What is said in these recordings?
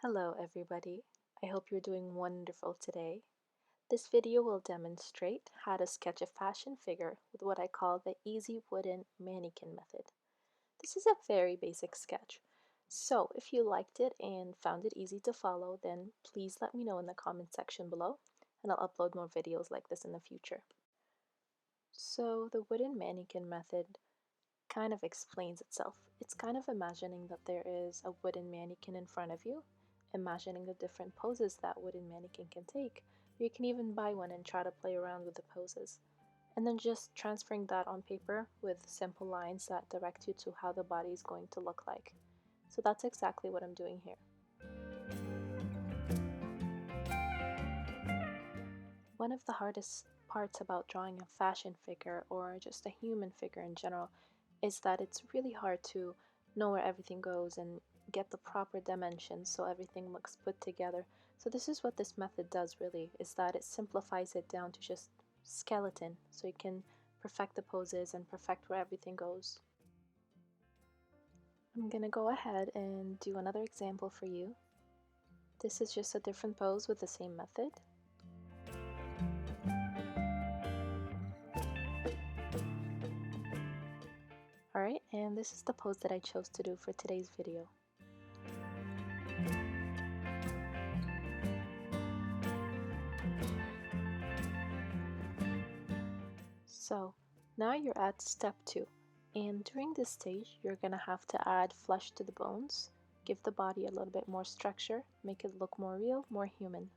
Hello everybody, I hope you're doing wonderful today. This video will demonstrate how to sketch a fashion figure with what I call the easy wooden mannequin method. This is a very basic sketch, so if you liked it and found it easy to follow, then please let me know in the comment section below and I'll upload more videos like this in the future. So the wooden mannequin method kind of explains itself. It's kind of imagining that there is a wooden mannequin in front of you, imagining the different poses that wooden mannequin can take. You can even buy one and try to play around with the poses. And then just transferring that on paper with simple lines that direct you to how the body is going to look like. So that's exactly what I'm doing here. One of the hardest parts about drawing a fashion figure or just a human figure in general is that it's really hard to know where everything goes and get the proper dimensions so everything looks put together. So this is what this method does really, is that it simplifies it down to just skeleton so you can perfect the poses and perfect where everything goes. I'm gonna go ahead and do another example for you. This is just a different pose with the same method. Alright, and this is the pose that I chose to do for today's video. So now you're at step 2, and during this stage you're gonna have to add flesh to the bones, give the body a little bit more structure, make it look more real, more human.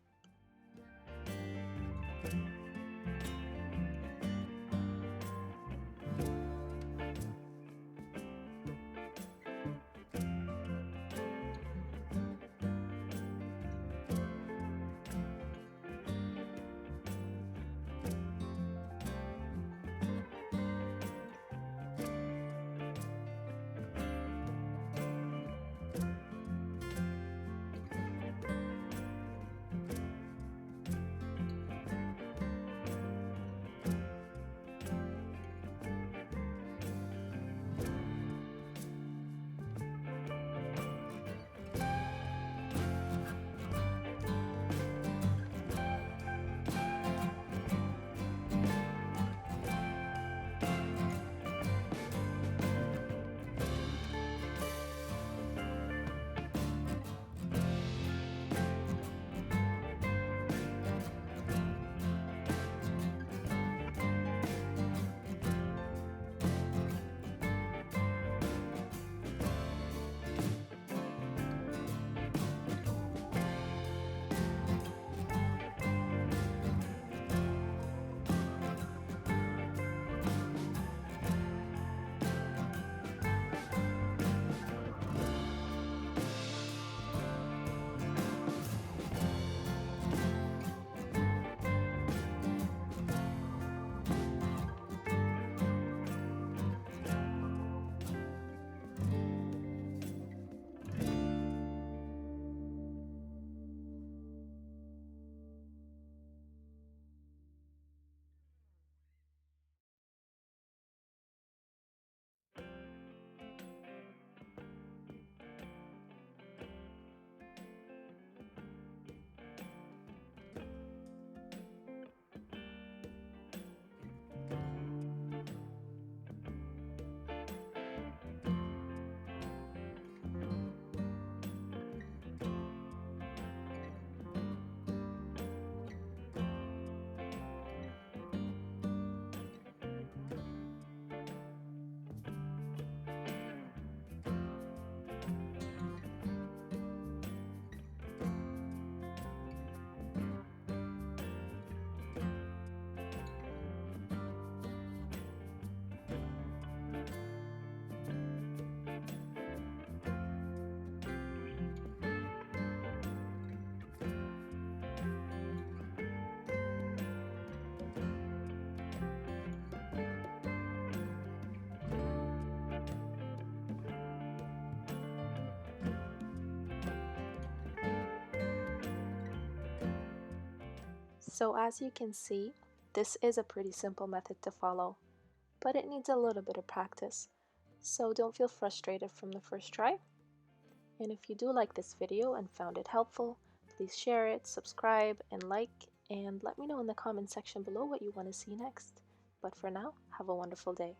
So as you can see, this is a pretty simple method to follow, but it needs a little bit of practice. So don't feel frustrated from the first try. And if you do like this video and found it helpful, please share it, subscribe, and like, and let me know in the comment section below what you want to see next. But for now, have a wonderful day.